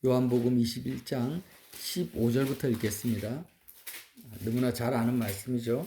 요한복음 21장 15절부터 읽겠습니다. 너무나 잘 아는 말씀이죠.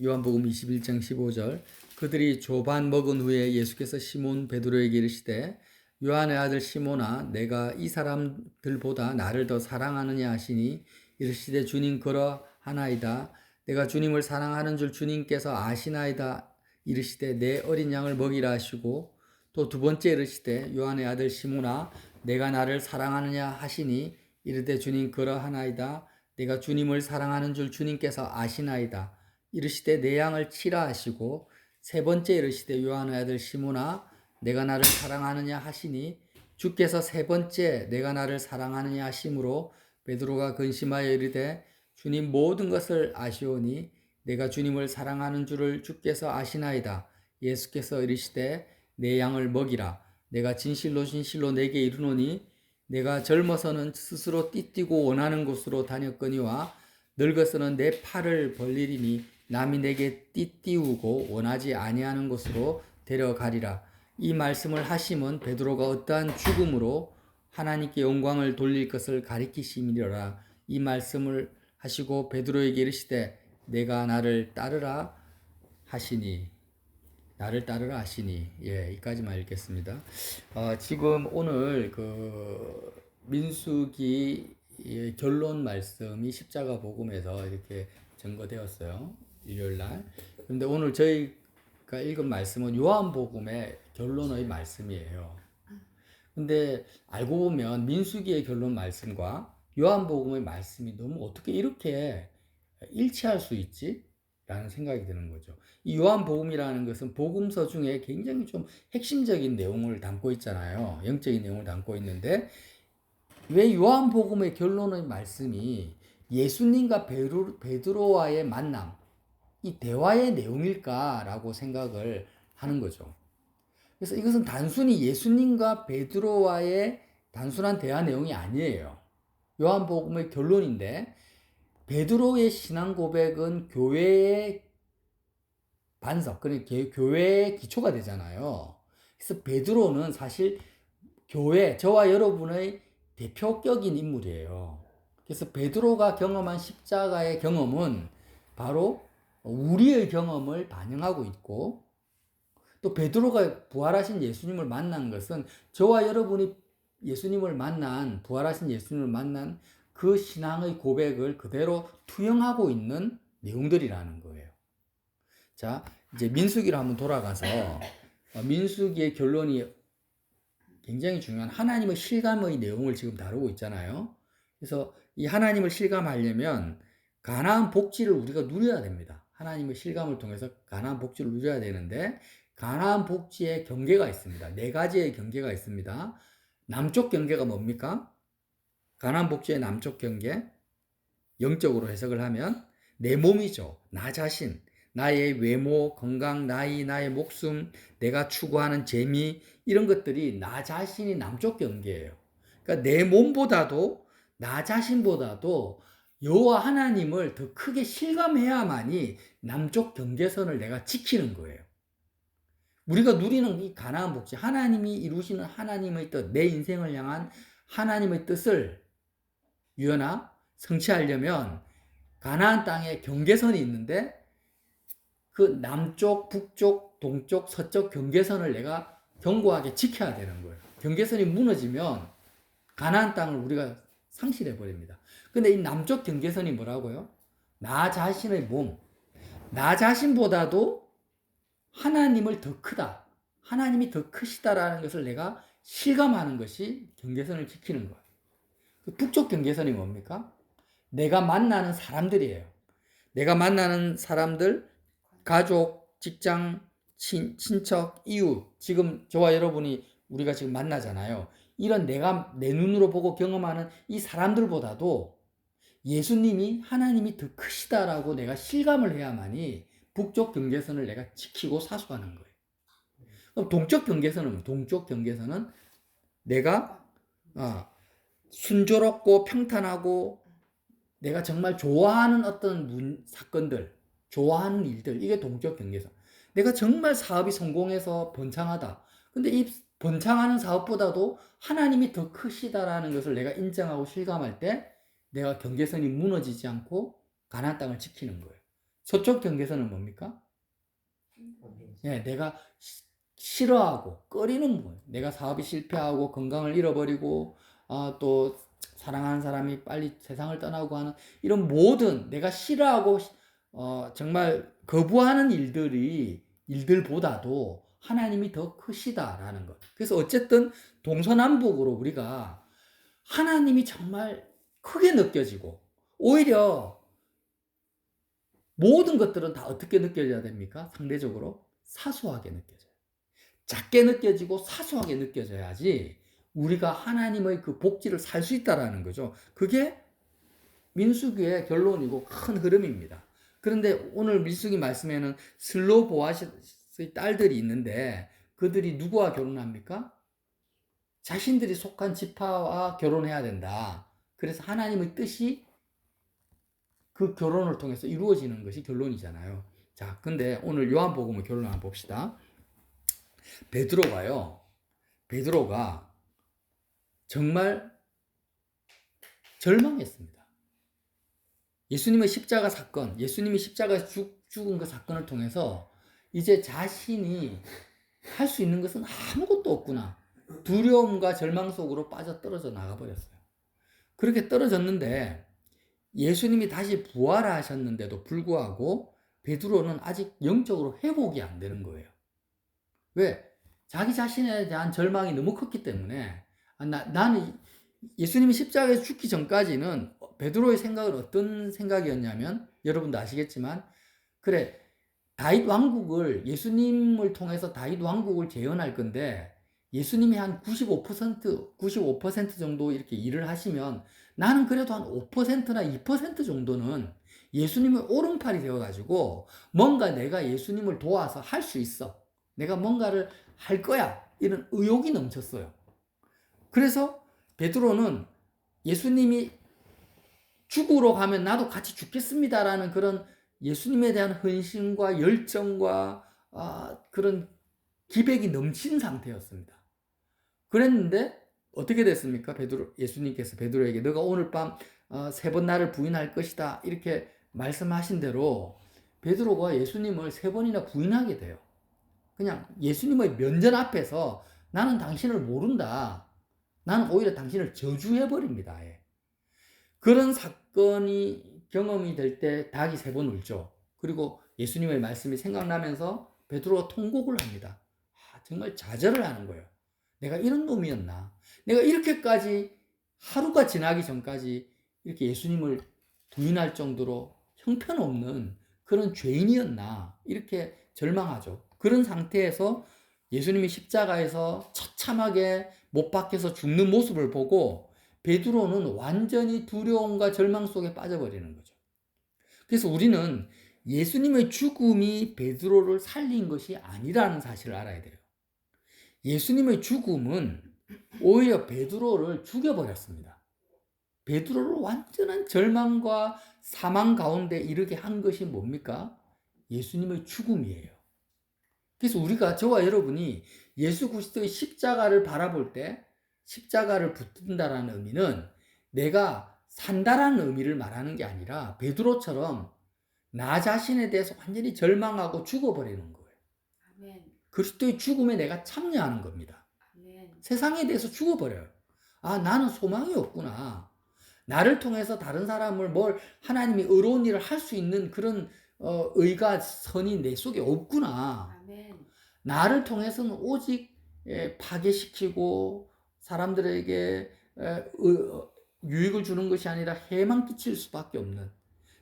요한복음 21장 15절. 그들이 조반 먹은 후에 예수께서 시몬 베드로에게 이르시되 요한의 아들 시몬아 내가 이 사람들보다 나를 더 사랑하느냐 하시니 이르시되 주님 그러하나이다. 내가 주님을 사랑하는 줄 주님께서 아시나이다. 이르시되 내 어린 양을 먹이라 하시고 또 두 번째 이르시되 요한의 아들 시몬아 내가 나를 사랑하느냐 하시니 이르되 주님 그러하나이다. 내가 주님을 사랑하는 줄 주님께서 아시나이다. 이르시되 내 양을 치라 하시고 세 번째 이르시되 요한의 아들 시몬아 내가 나를 사랑하느냐 하시니 주께서 세 번째 내가 나를 사랑하느냐 하심으로 베드로가 근심하여 이르되 주님 모든 것을 아시오니 내가 주님을 사랑하는 줄을 주께서 아시나이다. 예수께서 이르시되 내 양을 먹이라. 내가 진실로 진실로 내게 이르노니 내가 젊어서는 스스로 띠뛰고 원하는 곳으로 다녔거니와 늙어서는 내 팔을 벌리리니 남이 내게 띠띠우고 원하지 아니하는 곳으로 데려가리라. 이 말씀을 하심은 베드로가 어떠한 죽음으로 하나님께 영광을 돌릴 것을 가리키심이라. 이 말씀을 하시고 베드로에게 이르시되 내가 나를 따르라 하시니 나를 따르라 하시니. 여기까지만 읽겠습니다. 지금 오늘 민수기 결론 말씀이 십자가 복음에서 이렇게 전거되었어요. 일요일 날. 그런데 오늘 저희가 읽은 말씀은 요한복음의 결론의 말씀이에요. 근데 알고 보면 민수기의 결론 말씀과 요한복음의 말씀이 너무 어떻게 이렇게 일치할 수 있지? 라는 생각이 드는 거죠. 이 요한복음이라는 것은 복음서 중에 굉장히 좀 핵심적인 내용을 담고 있잖아요. 영적인 내용을 담고 있는데 왜 요한복음의 결론의 말씀이 예수님과 베드로와의 만남, 이 대화의 내용일까라고 생각을 하는 거죠. 그래서 이것은 단순히 예수님과 베드로와의 단순한 대화 내용이 아니에요. 요한복음의 결론인데 베드로의 신앙 고백은 교회의 반석, 그러니까 교회의 기초가 되잖아요. 그래서 베드로는 사실 교회, 저와 여러분의 대표격인 인물이에요. 그래서 베드로가 경험한 십자가의 경험은 바로 우리의 경험을 반영하고 있고, 또 베드로가 부활하신 예수님을 만난 것은 저와 여러분이 예수님을 만난, 부활하신 예수님을 만난 그 신앙의 고백을 그대로 투영하고 있는 내용들이라는 거예요. 자, 이제 민수기로 한번 돌아가서 민수기의 결론이 굉장히 중요한 하나님의 실감의 내용을 지금 다루고 있잖아요. 그래서 이 하나님을 실감하려면 가나안 복지를 우리가 누려야 됩니다. 하나님의 실감을 통해서 가나안 복지를 누려야 되는데 가나안 복지의 경계가 있습니다. 네 가지의 경계가 있습니다. 남쪽 경계가 뭡니까? 가나안 복지의 남쪽 경계, 영적으로 해석을 하면 내 몸이죠. 나 자신, 나의 외모, 건강, 나이, 나의 목숨, 내가 추구하는 재미, 이런 것들이 나 자신이 남쪽 경계예요. 그러니까 내 몸보다도 나 자신보다도 여호와 하나님을 더 크게 실감해야만이 남쪽 경계선을 내가 지키는 거예요. 우리가 누리는 이 가나안 복지, 하나님이 이루시는 하나님의 뜻, 내 인생을 향한 하나님의 뜻을 유연아 성취하려면 가나안 땅에 경계선이 있는데 그 남쪽, 북쪽, 동쪽, 서쪽 경계선을 내가 견고하게 지켜야 되는 거예요. 경계선이 무너지면 가나안 땅을 우리가 상실해 버립니다. 근데 이 남쪽 경계선이 뭐라고요? 나 자신의 몸, 나 자신보다도 하나님을 더 크다, 하나님이 더 크시다라는 것을 내가 실감하는 것이 경계선을 지키는 거예요. 북쪽 경계선이 뭡니까? 내가 만나는 사람들이에요. 내가 만나는 사람들, 가족, 직장, 친척, 이웃, 지금 저와 여러분이 우리가 지금 만나잖아요. 이런 내가 내 눈으로 보고 경험하는 이 사람들보다도 예수님이 하나님이 더 크시다라고 내가 실감을 해야만이 북쪽 경계선을 내가 지키고 사수하는 거예요. 그럼 동쪽 경계선은 내가 순조롭고 평탄하고 내가 정말 좋아하는 어떤 사건들, 좋아하는 일들, 이게 동쪽 경계선. 내가 정말 사업이 성공해서 번창하다. 근데 이 번창하는 사업보다도 하나님이 더 크시다라는 것을 내가 인정하고 실감할 때 내가 경계선이 무너지지 않고 가나안 땅을 지키는 거예요. 서쪽 경계선은 뭡니까? 예, 내가 싫어하고 꺼리는 거예요. 내가 사업이 실패하고 건강을 잃어버리고 또 사랑하는 사람이 빨리 세상을 떠나고 하는 이런 모든 내가 싫어하고 정말 거부하는 일들보다도 하나님이 더 크시다라는 것. 그래서 어쨌든 동서남북으로 우리가 하나님이 정말 크게 느껴지고 오히려 모든 것들은 다 어떻게 느껴져야 됩니까? 상대적으로 사소하게 느껴져요. 작게 느껴지고 사소하게 느껴져야지 우리가 하나님의 그 복지를 살 수 있다라는 거죠. 그게 민수기의 결론이고 큰 흐름입니다. 그런데 오늘 민수기 말씀에는 슬로보아스의 딸들이 있는데 그들이 누구와 결혼합니까? 자신들이 속한 지파와 결혼해야 된다. 그래서 하나님의 뜻이 그 결혼을 통해서 이루어지는 것이 결론이잖아요. 자, 근데 오늘 요한복음의 결론 한번 봅시다. 베드로가 정말 절망했습니다. 예수님의 십자가 사건, 예수님이 십자가에 죽은 그 사건을 통해서 이제 자신이 할 수 있는 것은 아무것도 없구나. 두려움과 절망 속으로 빠져 떨어져 나가버렸어요. 그렇게 떨어졌는데 예수님이 다시 부활하셨는데도 불구하고 베드로는 아직 영적으로 회복이 안 되는 거예요. 왜? 자기 자신에 대한 절망이 너무 컸기 때문에 나는 예수님이 십자가에서 죽기 전까지는 베드로의 생각은 어떤 생각이었냐면 여러분도 아시겠지만 그래 다윗 왕국을 예수님을 통해서 다윗 왕국을 재현할 건데 예수님이 한 95% 정도 이렇게 일을 하시면 나는 그래도 한 5%나 2% 정도는 예수님의 오른팔이 되어가지고 뭔가 내가 예수님을 도와서 할 수 있어. 내가 뭔가를 할 거야. 이런 의욕이 넘쳤어요. 그래서 베드로는 예수님이 죽으러 가면 나도 같이 죽겠습니다라는 그런 예수님에 대한 헌신과 열정과 그런 기백이 넘친 상태였습니다. 그랬는데 어떻게 됐습니까? 예수님께서 베드로에게 너가 오늘 밤 3번 나를 부인할 것이다 이렇게 말씀하신 대로 베드로가 예수님을 3번이나 부인하게 돼요. 그냥 예수님의 면전 앞에서 나는 당신을 모른다. 나는 오히려 당신을 저주해버립니다. 그런 사건이 경험이 될 때 닭이 3번 울죠. 그리고 예수님의 말씀이 생각나면서 베드로가 통곡을 합니다. 정말 좌절을 하는 거예요. 내가 이런 놈이었나? 내가 이렇게까지 하루가 지나기 전까지 이렇게 예수님을 부인할 정도로 형편없는 그런 죄인이었나? 이렇게 절망하죠. 그런 상태에서 예수님이 십자가에서 처참하게 못 박혀서 죽는 모습을 보고 베드로는 완전히 두려움과 절망 속에 빠져버리는 거죠. 그래서 우리는 예수님의 죽음이 베드로를 살린 것이 아니라는 사실을 알아야 돼요. 예수님의 죽음은 오히려 베드로를 죽여버렸습니다. 베드로를 완전한 절망과 사망 가운데 이르게 한 것이 뭡니까? 예수님의 죽음이에요. 그래서 우리가 저와 여러분이 예수 그리스도의 십자가를 바라볼 때 십자가를 붙든다라는 의미는 내가 산다라는 의미를 말하는 게 아니라 베드로처럼 나 자신에 대해서 완전히 절망하고 죽어버리는 거예요. 아멘. 그리스도의 죽음에 내가 참여하는 겁니다. 아멘. 세상에 대해서 죽어버려요. 나는 소망이 없구나. 나를 통해서 다른 사람을 하나님이 의로운 일을 할 수 있는 그런 의가 선이 내 속에 없구나. 아멘. 나를 통해서는 오직 파괴시키고 사람들에게 유익을 주는 것이 아니라 해만 끼칠 수밖에 없는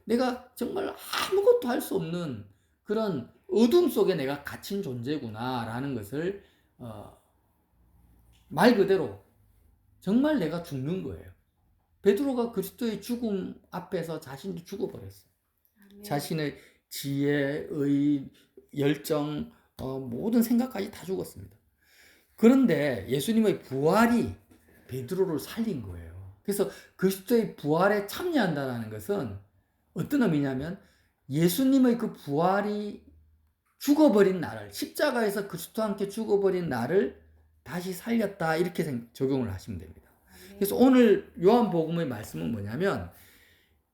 내가 정말 아무것도 할 수 없는 그런 어둠 속에 내가 갇힌 존재구나라는 것을 말 그대로 정말 내가 죽는 거예요. 베드로가 그리스도의 죽음 앞에서 자신도 죽어버렸어요. 아멘. 자신의 지혜, 의, 열정, 모든 생각까지 다 죽었습니다. 그런데 예수님의 부활이 베드로를 살린 거예요. 그래서 그리스도의 부활에 참여한다는 것은 어떤 의미냐면 예수님의 그 부활이 죽어버린 나를 십자가에서 그리스도와 함께 죽어버린 나를 다시 살렸다 이렇게 적용을 하시면 됩니다. 그래서 오늘 요한복음의 말씀은 뭐냐면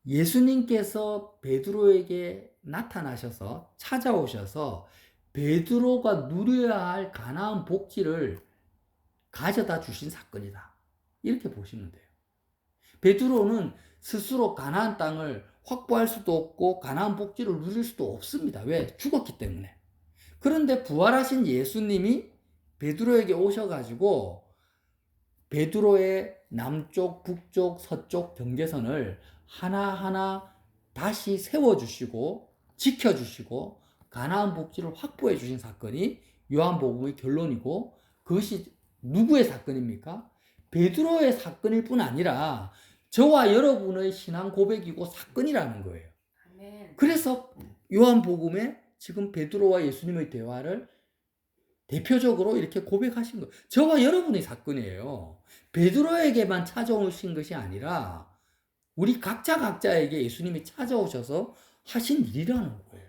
예수님께서 베드로에게 나타나셔서 찾아오셔서 베드로가 누려야 할 가나안 복지를 가져다 주신 사건이다. 이렇게 보시면 돼요. 베드로는 스스로 가나안 땅을 확보할 수도 없고 가나안 복지를 누릴 수도 없습니다. 왜? 죽었기 때문에. 그런데 부활하신 예수님이 베드로에게 오셔가지고 베드로의 남쪽, 북쪽, 서쪽 경계선을 하나하나 다시 세워주시고 지켜주시고 가나안 복지를 확보해 주신 사건이 요한복음의 결론이고, 그것이 누구의 사건입니까? 베드로의 사건일 뿐 아니라 저와 여러분의 신앙 고백이고 사건이라는 거예요. 그래서 요한복음에 지금 베드로와 예수님의 대화를 대표적으로 이렇게 고백하신 거예요. 저와 여러분의 사건이에요. 베드로에게만 찾아오신 것이 아니라 우리 각자에게 예수님이 찾아오셔서 하신 일이라는 거예요.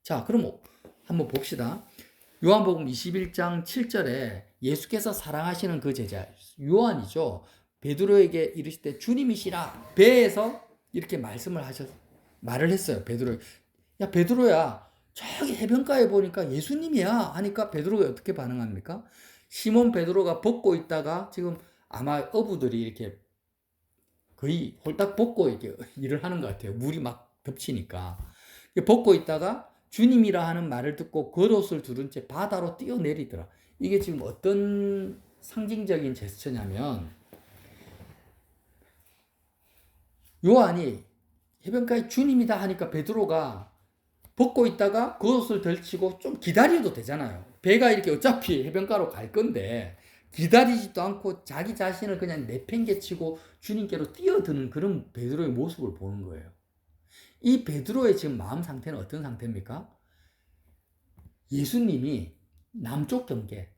자, 그럼 한번 봅시다. 요한복음 21장 7절에 예수께서 사랑하시는 그 제자 요한이죠. 베드로에게 이르실 때 주님이시라 배에서 이렇게 말을 했어요. 베드로에게. 야, 베드로야, 저기 해변가에 보니까 예수님이야 하니까 베드로가 어떻게 반응합니까? 시몬 베드로가 벗고 있다가 지금 아마 어부들이 이렇게 거의 홀딱 벗고 이렇게 일을 하는 것 같아요. 물이 막 덮치니까. 벗고 있다가 주님이라 하는 말을 듣고 겉옷을 두른 채 바다로 뛰어내리더라. 이게 지금 어떤 상징적인 제스처냐면, 요한이 해변가에 주님이다 하니까 베드로가 벗고 있다가 겉옷을 덜치고 좀 기다려도 되잖아요. 배가 이렇게 어차피 해변가로 갈 건데 기다리지도 않고 자기 자신을 그냥 내팽개치고 주님께로 뛰어드는 그런 베드로의 모습을 보는 거예요. 이 베드로의 지금 마음 상태는 어떤 상태입니까? 예수님이 남쪽 경계,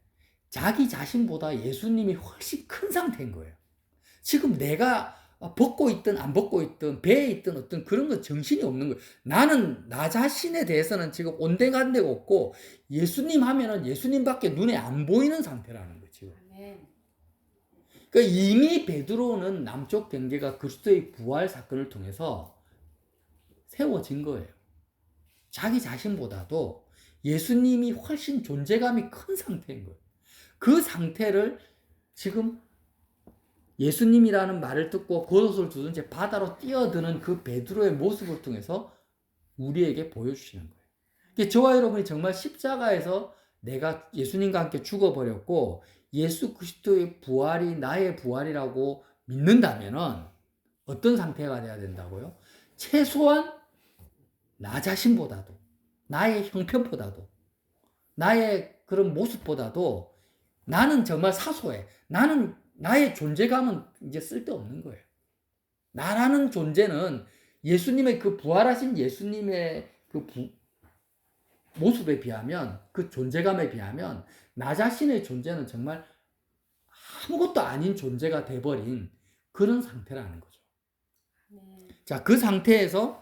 자기 자신보다 예수님이 훨씬 큰 상태인 거예요. 지금 내가 벗고 있든 안 벗고 있든 배에 있든 어떤 그런 건 정신이 없는 거예요. 나는 나 자신에 대해서는 지금 온데간데가 없고 예수님 하면은 예수님밖에 눈에 안 보이는 상태라는 거죠. 그러니까 이미 베드로는 남쪽 경계가 그리스도의 부활 사건을 통해서 세워진 거예요. 자기 자신보다도 예수님이 훨씬 존재감이 큰 상태인 거예요. 그 상태를 지금 예수님이라는 말을 듣고 겉옷을 두른 채 바다로 뛰어드는 그 베드로의 모습을 통해서 우리에게 보여주시는 거예요. 그러니까 저와 여러분이 정말 십자가에서 내가 예수님과 함께 죽어버렸고 예수 그리스도의 부활이 나의 부활이라고 믿는다면은 어떤 상태가 돼야 된다고요? 최소한 나 자신보다도, 나의 형편보다도, 나의 그런 모습보다도 나는 정말 사소해. 나의 존재감은 이제 쓸데없는 거예요. 나라는 존재는 예수님의 그 부활하신 예수님의 그 모습에 비하면, 그 존재감에 비하면 나 자신의 존재는 정말 아무것도 아닌 존재가 돼버린 그런 상태라는 거죠. 자, 그 상태에서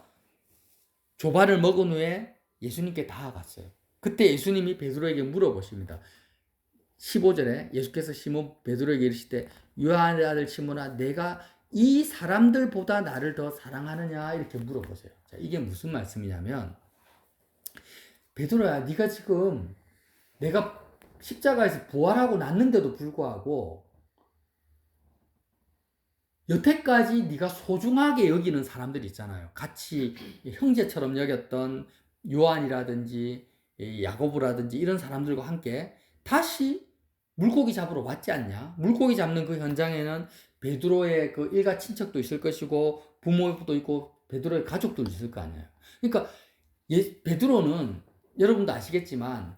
조발을 먹은 후에 예수님께 다가갔어요. 그때 예수님이 베드로에게 물어보십니다. 15절에 예수께서 시몬 베드로에게 이르시되 요한의 아들 시몬아 내가 이 사람들보다 나를 더 사랑하느냐 이렇게 물어보세요. 자, 이게 무슨 말씀이냐면, 베드로야, 네가 지금 내가 십자가에서 부활하고 났는데도 불구하고 여태까지 네가 소중하게 여기는 사람들 있잖아요. 같이 형제처럼 여겼던 요한이라든지 야고보라든지 이런 사람들과 함께 다시 물고기 잡으러 왔지 않냐? 물고기 잡는 그 현장에는 베드로의 그 일가 친척도 있을 것이고 부모도 있고 베드로의 가족도 있을 거 아니에요. 그러니까 베드로는 여러분도 아시겠지만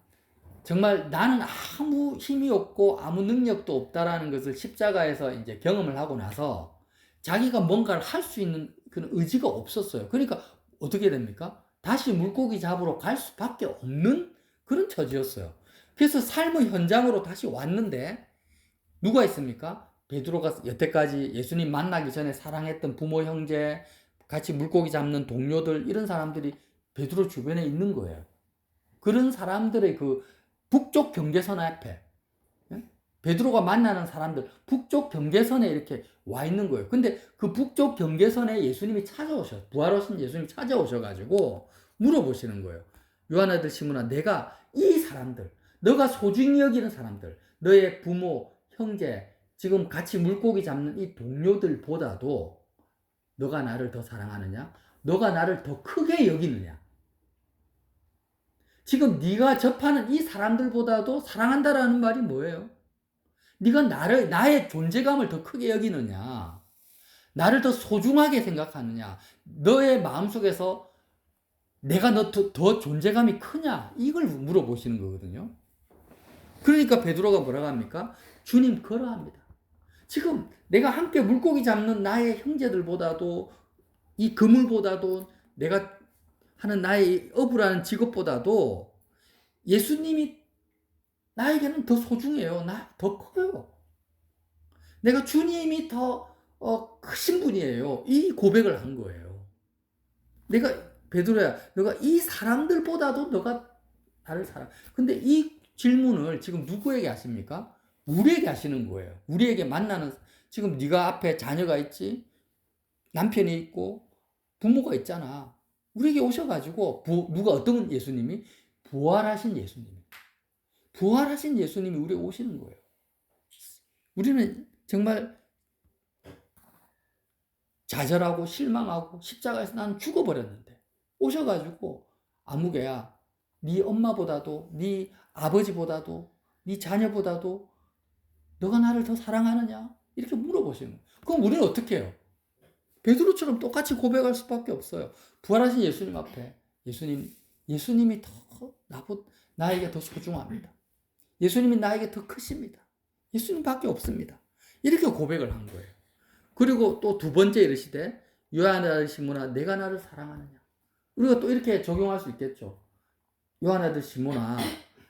정말 나는 아무 힘이 없고 아무 능력도 없다라는 것을 십자가에서 이제 경험을 하고 나서 자기가 뭔가를 할 수 있는 그런 의지가 없었어요. 그러니까 어떻게 됩니까? 다시 물고기 잡으러 갈 수밖에 없는 그런 처지였어요. 그래서 삶의 현장으로 다시 왔는데 누가 있습니까? 베드로가 여태까지 예수님 만나기 전에 사랑했던 부모, 형제, 같이 물고기 잡는 동료들, 이런 사람들이 베드로 주변에 있는 거예요. 그런 사람들의 그 북쪽 경계선 앞에 베드로가 만나는 사람들 북쪽 경계선에 이렇게 와 있는 거예요. 근데 그 북쪽 경계선에 예수님이 부활하신 예수님이 찾아오셔가지고 물어보시는 거예요. 요한 아들 시몬아, 내가 이 사람들, 너가 소중히 여기는 사람들, 너의 부모, 형제, 지금 같이 물고기 잡는 이 동료들보다도 너가 나를 더 사랑하느냐? 너가 나를 더 크게 여기느냐? 지금 네가 접하는 이 사람들보다도 사랑한다라는 말이 뭐예요? 네가 나의 존재감을 더 크게 여기느냐? 나를 더 소중하게 생각하느냐? 너의 마음속에서 내가 더 존재감이 크냐? 이걸 물어보시는 거거든요. 그러니까 베드로가 뭐라고 합니까? 주님 그러합니다. 지금 내가 함께 물고기 잡는 나의 형제들보다도 이 그물보다도 내가 하는 나의 어부라는 직업보다도 예수님이 나에게는 더 소중해요. 더 커요. 내가 주님이 더 크신 분이에요. 이 고백을 한 거예요. 베드로야, 너가 이 사람들보다도 너가 나를 사랑. 근데 이 질문을 지금 누구에게 하십니까? 우리에게 하시는 거예요. 우리에게 지금 네가 앞에 자녀가 있지, 남편이 있고 부모가 있잖아. 우리에게 오셔가지고 누가 어떤 예수님이 부활하신 예수님이 우리에게 오시는 거예요. 우리는 정말 좌절하고 실망하고 십자가에서 나는 죽어버렸는데 오셔가지고 아무개야, 네 엄마보다도 네 아버지보다도 네 자녀보다도 너가 나를 더 사랑하느냐? 이렇게 물어보시는 거예요. 그럼 우리는 어떻게 해요? 베드로처럼 똑같이 고백할 수밖에 없어요. 부활하신 예수님 앞에 예수님이 나에게 더 소중합니다. 예수님이 나에게 더 크십니다. 예수님밖에 없습니다. 이렇게 고백을 한 거예요. 그리고 또 두 번째 이르시되 요한 아들 시몬아, 내가 나를 사랑하느냐? 우리가 또 이렇게 적용할 수 있겠죠. 요한 아들 시몬아,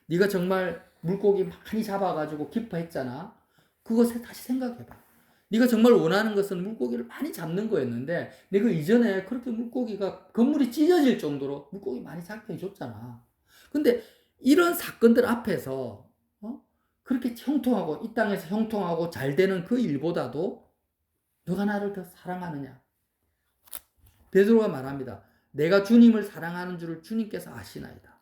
네가 정말 물고기 많이 잡아가지고 기뻐했잖아. 그것에 다시 생각해봐. 네가 정말 원하는 것은 물고기를 많이 잡는 거였는데 내가 이전에 그렇게 건물이 찢어질 정도로 물고기 많이 잡게 해줬잖아. 근데 이런 사건들 앞에서 그렇게 형통하고 이 땅에서 형통하고 잘 되는 그 일보다도 너가 나를 더 사랑하느냐? 베드로가 말합니다. 내가 주님을 사랑하는 줄을 주님께서 아시나이다.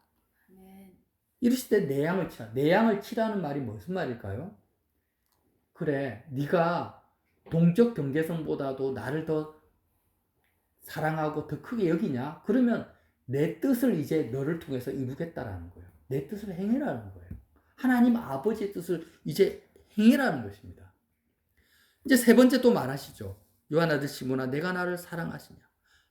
이르시되 내 양을 치라. 내 양을 치라는 말이 무슨 말일까요? 그래, 네가 동적 경계선보다도 나를 더 사랑하고 더 크게 여기냐? 그러면 내 뜻을 이제 너를 통해서 이루겠다라는 거예요. 내 뜻을 행해라는 거예요. 하나님 아버지의 뜻을 이제 행해라는 것입니다. 이제 세 번째 또 말하시죠. 요한 아들 시몬아, 내가 나를 사랑하시냐?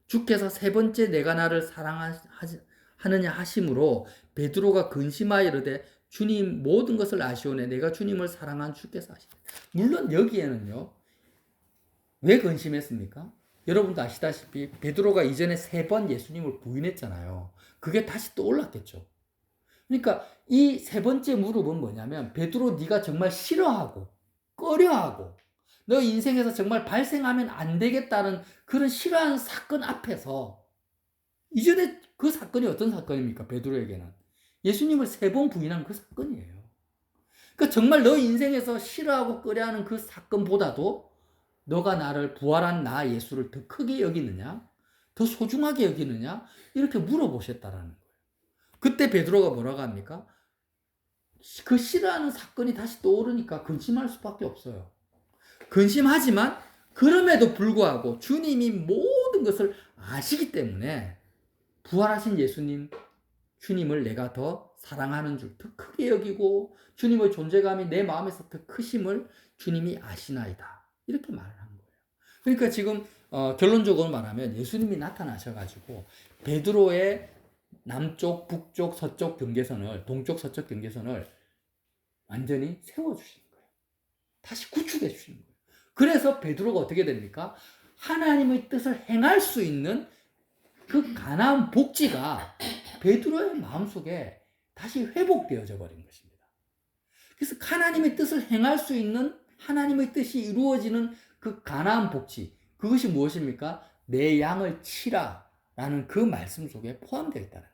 주께서 세 번째 내가 나를 사랑하느냐 하심으로 베드로가 근심하여 이르되 주님 모든 것을 아시오네. 내가 주님을 사랑한 주께서 아시네. 물론 여기에는요. 왜 근심했습니까? 여러분도 아시다시피 베드로가 이전에 3번 예수님을 부인했잖아요. 그게 다시 또 올랐겠죠. 그러니까 이 세 번째 무릎은 뭐냐면 베드로, 네가 정말 싫어하고 꺼려하고 너 인생에서 정말 발생하면 안 되겠다는 그런 싫어하는 사건 앞에서, 이전에 그 사건이 어떤 사건입니까? 베드로에게는 예수님을 3번 부인한 그 사건이에요. 그러니까 정말 너 인생에서 싫어하고 꺼려하는 그 사건보다도 너가 나를, 부활한 나 예수를 더 크게 여기느냐? 더 소중하게 여기느냐? 이렇게 물어보셨다라는 거예요. 그때 베드로가 뭐라고 합니까? 그 싫어하는 사건이 다시 떠오르니까 근심할 수밖에 없어요. 근심하지만 그럼에도 불구하고 주님이 모든 것을 아시기 때문에 부활하신 주님을 내가 더 사랑하는 줄 더 크게 여기고 주님의 존재감이 내 마음에서 더 크심을 주님이 아시나이다. 이렇게 말을 한 거예요. 그러니까 지금 결론적으로 말하면 예수님이 나타나셔가지고 베드로의 남쪽, 북쪽, 서쪽 경계선을, 동쪽, 서쪽 경계선을 완전히 세워주시는 거예요. 다시 구축해 주시는 거예요. 그래서 베드로가 어떻게 됩니까? 하나님의 뜻을 행할 수 있는 그 가나안 복지가 베드로의 마음속에 다시 회복되어져 버린 것입니다. 그래서 하나님의 뜻을 행할 수 있는, 하나님의 뜻이 이루어지는 그 가나안 복지, 그것이 무엇입니까? 내 양을 치라 라는 그 말씀 속에 포함되어 있다는 거예요.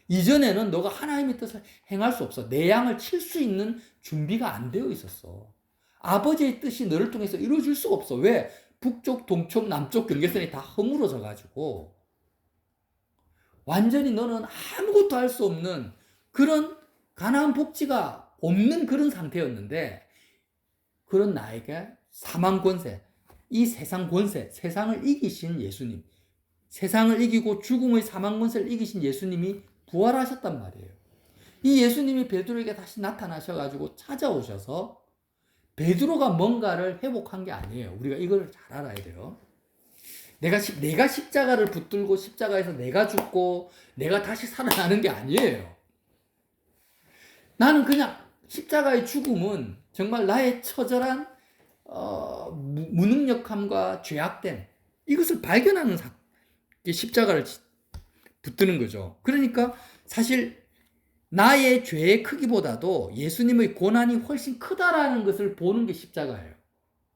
이전에는 너가 하나님의 뜻을 행할 수 없어. 내 양을 칠 수 있는 준비가 안 되어 있었어. 아버지의 뜻이 너를 통해서 이루어질 수가 없어. 왜? 북쪽, 동쪽, 남쪽 경계선이 다 허물어져 가지고 완전히 너는 아무것도 할 수 없는 그런 가나안 복지가 없는 그런 상태였는데, 그런 나에게 사망 권세, 이 세상 권세, 세상을 이기신 예수님, 세상을 이기고 죽음의 사망 권세를 이기신 예수님이 부활하셨단 말이에요. 이 예수님이 베드로에게 다시 나타나셔가지고 찾아오셔서 베드로가 뭔가를 회복한 게 아니에요. 우리가 이걸 잘 알아야 돼요. 내가 십자가를 붙들고 십자가에서 내가 죽고 내가 다시 살아나는 게 아니에요. 나는 그냥 십자가의 죽음은 정말 나의 처절한 무능력함과 죄악됨, 이것을 발견하는 십자가를 붙드는 거죠. 그러니까 사실 나의 죄의 크기보다도 예수님의 고난이 훨씬 크다라는 것을 보는 게 십자가예요.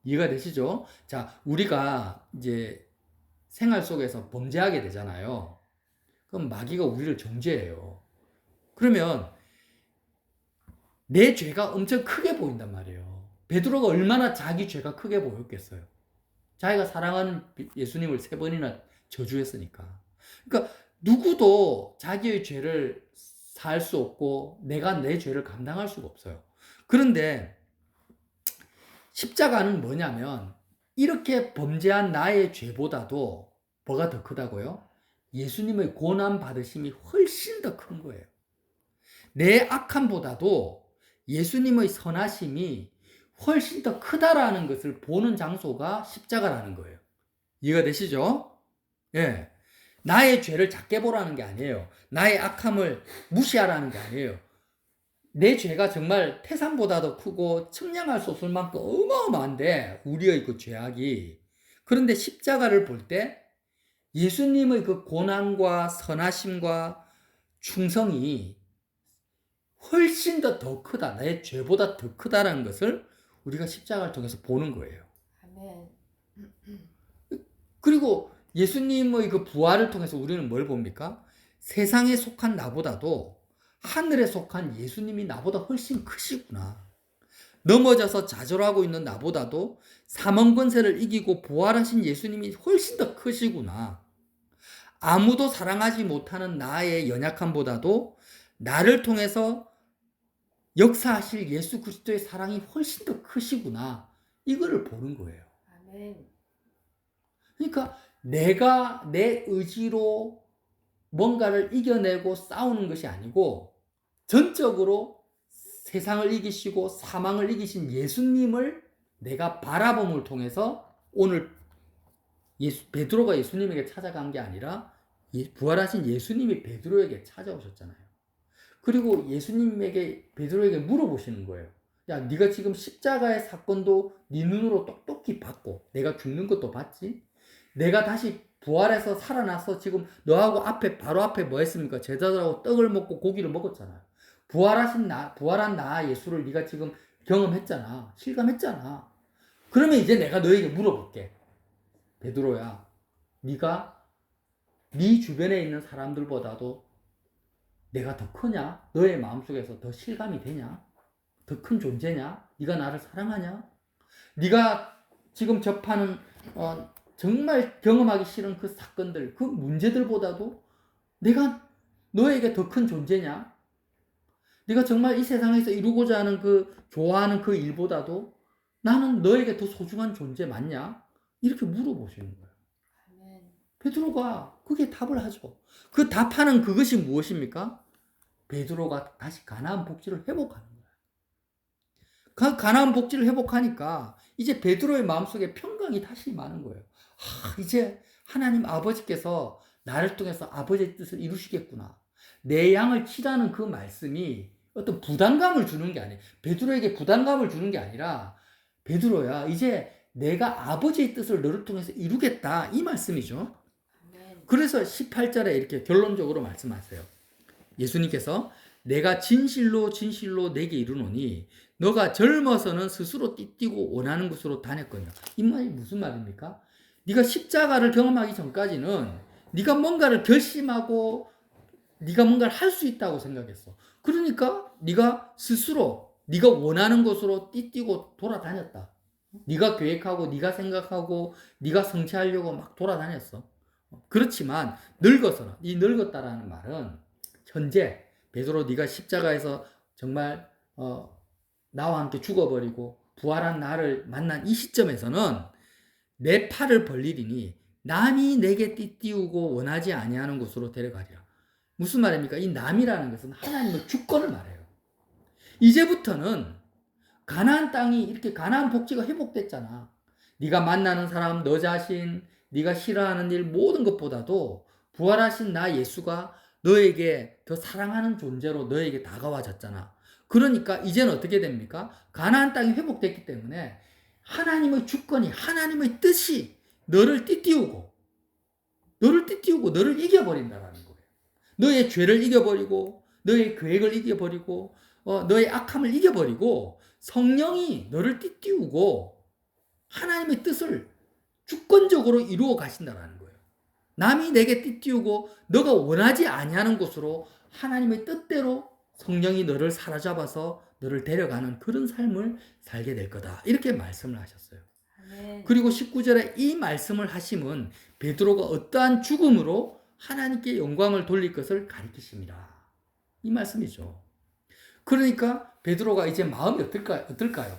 이해가 되시죠? 자, 우리가 이제 생활 속에서 범죄하게 되잖아요. 그럼 마귀가 우리를 정죄해요. 그러면 내 죄가 엄청 크게 보인단 말이에요. 베드로가 얼마나 자기 죄가 크게 보였겠어요. 자기가 사랑하는 예수님을 3번이나 저주했으니까. 그러니까 누구도 자기의 죄를 살 수 없고 내가 내 죄를 감당할 수가 없어요. 그런데 십자가는 뭐냐면 이렇게 범죄한 나의 죄보다도 뭐가 더 크다고요? 예수님의 고난 받으심이 훨씬 더 큰 거예요. 내 악함보다도 예수님의 선하심이 훨씬 더 크다라는 것을 보는 장소가 십자가라는 거예요. 이해가 되시죠? 예. 나의 죄를 작게 보라는 게 아니에요. 나의 악함을 무시하라는 게 아니에요. 내 죄가 정말 태산보다도 크고 측량할 수 없을 만큼 어마어마한데, 우리의 그 죄악이. 그런데 십자가를 볼 때 예수님의 그 고난과 선하심과 충성이 훨씬 더 크다. 내 죄보다 더 크다라는 것을 우리가 십자가를 통해서 보는 거예요. 아멘. 그리고 예수님의 그 부활을 통해서 우리는 뭘 봅니까? 세상에 속한 나보다도 하늘에 속한 예수님이 나보다 훨씬 크시구나. 넘어져서 좌절하고 있는 나보다도 사망 권세를 이기고 부활하신 예수님이 훨씬 더 크시구나. 아무도 사랑하지 못하는 나의 연약함보다도 나를 통해서 역사하실 예수 그리스도의 사랑이 훨씬 더 크시구나. 이거를 보는 거예요. 아멘. 그러니까 내가 내 의지로 뭔가를 이겨내고 싸우는 것이 아니고 전적으로 세상을 이기시고 사망을 이기신 예수님을 내가 바라봄을 통해서 오늘 베드로가 예수님에게 찾아간 게 아니라 부활하신 예수님이 베드로에게 찾아오셨잖아요. 그리고 예수님에게 베드로에게 물어보시는 거예요. 야, 네가 지금 십자가의 사건도 네 눈으로 똑똑히 봤고 내가 죽는 것도 봤지? 내가 다시 부활해서 살아나서 지금 너하고 바로 앞에 뭐 했습니까? 제자들하고 떡을 먹고 고기를 먹었잖아요. 부활한 나 예수를 네가 지금 경험했잖아. 실감했잖아. 그러면 이제 내가 너에게 물어볼게. 베드로야, 네가 네 주변에 있는 사람들보다도 내가 더 크냐? 너의 마음속에서 더 실감이 되냐? 더 큰 존재냐? 네가 나를 사랑하냐? 네가 지금 접하는 정말 경험하기 싫은 그 사건들, 그 문제들보다도 내가 너에게 더 큰 존재냐? 네가 정말 이 세상에서 이루고자 하는 좋아하는 그 일보다도 나는 너에게 더 소중한 존재 맞냐? 이렇게 물어보시는 거예요. 아멘. 베드로가 그게 답을 하죠. 그 답하는 그것이 무엇입니까? 베드로가 다시 가나안 복지를 회복하는 거예요. 그 가나안 복지를 회복하니까 이제 베드로의 마음속에 평강이 다시 많은 거예요. 이제 하나님 아버지께서 나를 통해서 아버지의 뜻을 이루시겠구나. 내 양을 치라는 그 말씀이 어떤 부담감을 주는 게 아니에요. 베드로에게 부담감을 주는 게 아니라, 베드로야, 이제 내가 아버지의 뜻을 너를 통해서 이루겠다, 이 말씀이죠. 아멘. 그래서 18절에 이렇게 결론적으로 말씀하세요. 예수님께서 내가 진실로 진실로 내게 이르노니 너가 젊어서는 스스로 띠띠고 원하는 곳으로 다녔거니와. 이 말이 무슨 말입니까? 네가 십자가를 경험하기 전까지는 네가 뭔가를 결심하고 네가 뭔가를 할 수 있다고 생각했어. 그러니까 네가 스스로 네가 원하는 곳으로 띠뛰고 돌아다녔다. 네가 계획하고 네가 생각하고 네가 성취하려고 막 돌아다녔어. 그렇지만 늙어서는 이 늙었다라는 말은 현재 베드로 네가 십자가에서 정말 나와 함께 죽어버리고 부활한 나를 만난 이 시점에서는 내 팔을 벌리리니 남이 내게 띠띠우고 원하지 아니하는 곳으로 데려가리라. 무슨 말입니까? 이 남이라는 것은 하나님의 주권을 말해요. 이제부터는 가나안 땅이 이렇게 가나안 복지가 회복됐잖아. 네가 만나는 사람, 너 자신, 네가 싫어하는 일 모든 것보다도 부활하신 나 예수가 너에게 더 사랑하는 존재로 너에게 다가와졌잖아. 그러니까 이제는 어떻게 됩니까? 가나안 땅이 회복됐기 때문에 하나님의 주권이 하나님의 뜻이 너를 이겨버린다라는 거예요. 너의 죄를 이겨버리고 너의 계획을 이겨버리고 너의 악함을 이겨버리고 성령이 너를 띠띠우고 하나님의 뜻을 주권적으로 이루어 가신다라는 거예요. 남이 내게 띠띠우고 너가 원하지 아니하는 곳으로 하나님의 뜻대로 성령이 너를 사로잡아서 너를 데려가는 그런 삶을 살게 될 거다. 이렇게 말씀을 하셨어요. 아멘. 그리고 19절에 이 말씀을 하심은 베드로가 어떠한 죽음으로 하나님께 영광을 돌릴 것을 가리키십니다. 이 말씀이죠. 그러니까 베드로가 이제 마음이 어떨까요?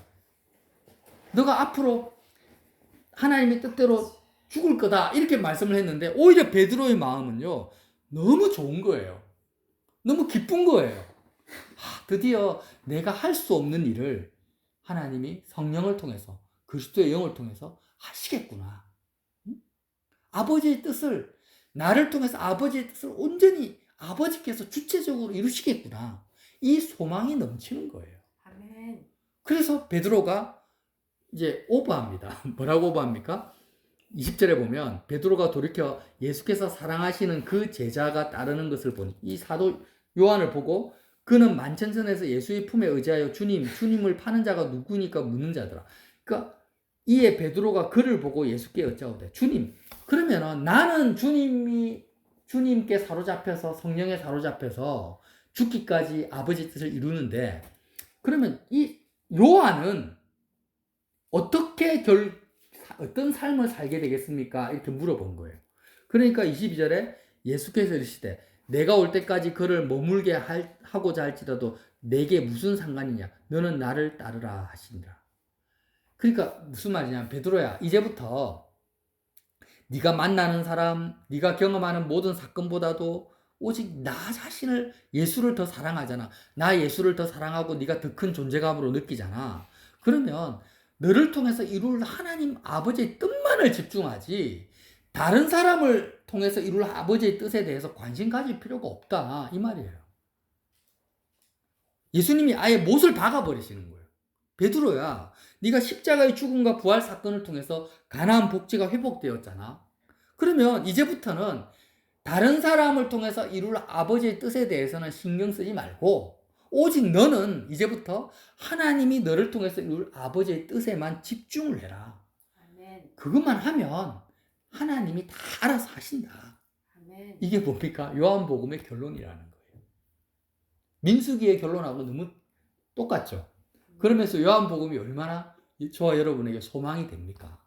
너가 앞으로 하나님의 뜻대로 죽을 거다 이렇게 말씀을 했는데 오히려 베드로의 마음은요 너무 좋은 거예요. 너무 기쁜 거예요. 드디어 내가 할 수 없는 일을 하나님이 성령을 통해서 그리스도의 영을 통해서 하시겠구나. 아버지의 뜻을 나를 통해서 아버지의 뜻을 온전히 아버지께서 주체적으로 이루시겠구나. 이 소망이 넘치는 거예요. 아멘. 그래서 베드로가 이제 오버합니다. 뭐라고 오버합니까? 20절에 보면 베드로가 돌이켜 예수께서 사랑하시는 그 제자가 따르는 것을 보니 이 사도 요한을 보고 그는 만천선에서 예수의 품에 의지하여 주님을 파는 자가 누구니까 묻는 자더라. 그러니까 이에 베드로가 그를 보고 예수께 여짜오되 주님, 그러면은 나는 주님께 사로잡혀서 성령에 사로잡혀서 죽기까지 아버지 뜻을 이루는데 그러면 이 요한은 어떤 삶을 살게 되겠습니까? 이렇게 물어본 거예요. 그러니까 22절에 예수께서 이르시되 내가 올 때까지 그를 머물게 하고자 할지라도 내게 무슨 상관이냐? 너는 나를 따르라 하시니라. 그러니까 무슨 말이냐? 베드로야, 이제부터 네가 만나는 사람, 네가 경험하는 모든 사건보다도 오직 나 자신을 예수를 더 사랑하잖아. 나 예수를 더 사랑하고 네가 더 큰 존재감으로 느끼잖아. 그러면 너를 통해서 이룰 하나님 아버지의 뜻만을 집중하지 다른 사람을 통해서 이룰 아버지의 뜻에 대해서 관심 가질 필요가 없다 이 말이에요. 예수님이 아예 못을 박아버리시는 거예요. 베드로야, 네가 십자가의 죽음과 부활 사건을 통해서 가나안 복지가 회복되었잖아. 그러면 이제부터는 다른 사람을 통해서 이룰 아버지의 뜻에 대해서는 신경 쓰지 말고 오직 너는 이제부터 하나님이 너를 통해서 이룰 아버지의 뜻에만 집중을 해라. 아멘. 그것만 하면 하나님이 다 알아서 하신다. 아멘. 이게 뭡니까? 요한복음의 결론이라는 거예요. 민수기의 결론하고 너무 똑같죠. 그러면서 요한복음이 얼마나 저와 여러분에게 소망이 됩니까?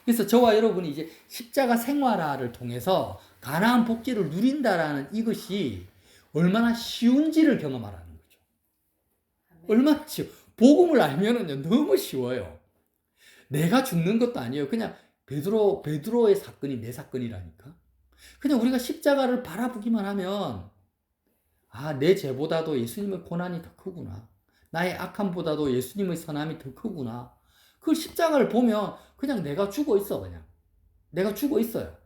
그래서 저와 여러분이 이제 십자가 생활화를 통해서 가나안 복지를 누린다라는 이것이 얼마나 쉬운지를 경험하라는 거죠. 얼마나 쉬워. 복음을 알면은요 너무 쉬워요. 내가 죽는 것도 아니에요. 그냥 베드로의 사건이 내 사건이라니까. 그냥 우리가 십자가를 바라보기만 하면 내 죄보다도 예수님의 고난이 더 크구나. 나의 악함보다도 예수님의 선함이 더 크구나. 그 십자가를 보면 그냥 내가 죽어 있어. 그냥 내가 죽어 있어요.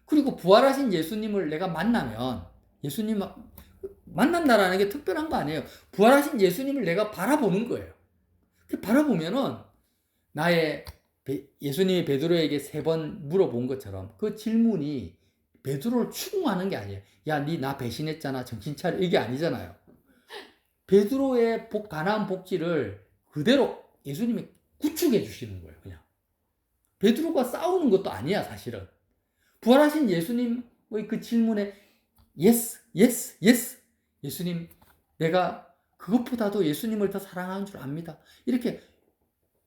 그리고 부활하신 예수님을 내가 만나면 예수님 만난다라는 게 특별한 거 아니에요. 부활하신 예수님을 내가 바라보는 거예요. 바라보면은 예수님이 베드로에게 3번 물어본 것처럼 그 질문이 베드로를 추궁하는 게 아니에요. 야, 나 배신했잖아. 정신 차려. 이게 아니잖아요. 베드로의 가나안 복지를 그대로 예수님이 구축해 주시는 거예요. 그냥 베드로가 싸우는 것도 아니야. 사실은 부활하신 예수님의 그 질문에 예스, 예스, 예스. 예수님, 내가 그것보다도 예수님을 더 사랑하는 줄 압니다. 이렇게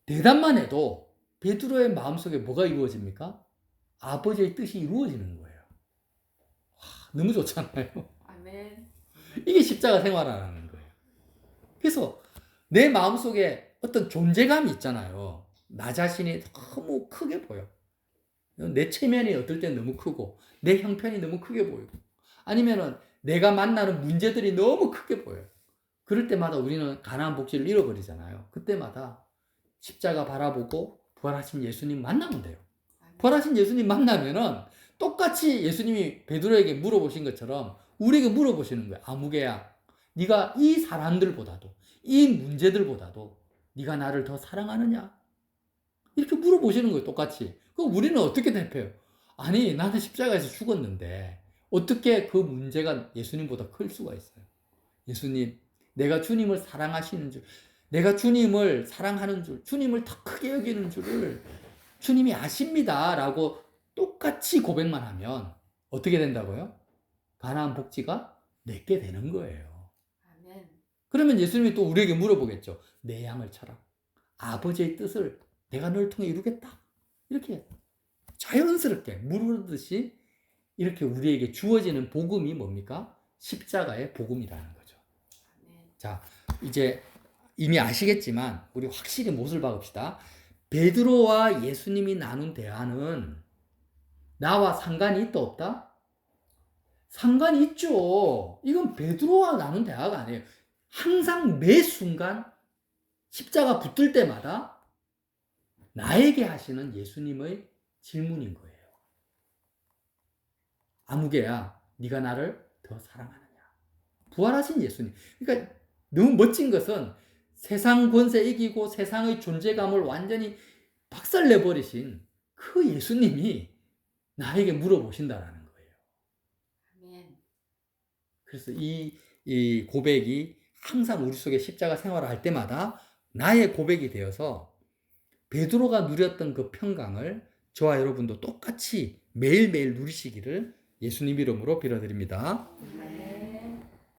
대답만 해도 베드로의 마음속에 뭐가 이루어집니까? 아버지의 뜻이 이루어지는 거예요. 와, 너무 좋잖아요. 아멘. 이게 십자가 생활하는 거예요. 그래서 내 마음속에 어떤 존재감이 있잖아요. 나 자신이 너무 크게 보여. 내 체면이 어떨 땐 너무 크고 내 형편이 너무 크게 보이고 아니면은 내가 만나는 문제들이 너무 크게 보여요. 그럴 때마다 우리는 가나안 복지를 잃어버리잖아요. 그때마다 십자가 바라보고 부활하신 예수님 만나면 돼요. 아멘. 부활하신 예수님 만나면은 똑같이 예수님이 베드로에게 물어보신 것처럼 우리에게 물어보시는 거예요. 아무개야, 네가 이 사람들보다도 이 문제들보다도 네가 나를 더 사랑하느냐? 이렇게 물어보시는 거예요. 똑같이. 그럼 우리는 어떻게 대표해요? 아니, 나는 십자가에서 죽었는데 어떻게 그 문제가 예수님보다 클 수가 있어요? 예수님, 내가 주님을 사랑하시는 줄, 내가 주님을 사랑하는 줄, 주님을 더 크게 여기는 줄을 주님이 아십니다. 라고 똑같이 고백만 하면 어떻게 된다고요? 가나안 복지가 내게 되는 거예요. 아멘. 그러면 예수님이 또 우리에게 물어보겠죠. 내 양을 쳐라. 아버지의 뜻을 내가 너를 통해 이루겠다. 이렇게 자연스럽게 물으듯이 이렇게 우리에게 주어지는 복음이 뭡니까? 십자가의 복음이라는 거죠. 아멘. 자, 이제 이미 아시겠지만 우리 확실히 못을 박읍시다. 베드로와 예수님이 나눈 대화는 나와 상관이 있다 없다? 상관이 있죠. 이건 베드로와 나눈 대화가 아니에요. 항상 매 순간 십자가 붙들 때마다 나에게 하시는 예수님의 질문인 거예요. 아무개야, 네가 나를 더 사랑하느냐? 부활하신 예수님. 그러니까 너무 멋진 것은 세상 권세 이기고 세상의 존재감을 완전히 박살내버리신 그 예수님이 나에게 물어보신다라는 거예요. 아멘. 그래서 이 고백이 항상 우리 속에 십자가 생활을 할 때마다 나의 고백이 되어서 베드로가 누렸던 그 평강을 저와 여러분도 똑같이 매일매일 누리시기를 예수님 이름으로 빌어드립니다. 아멘.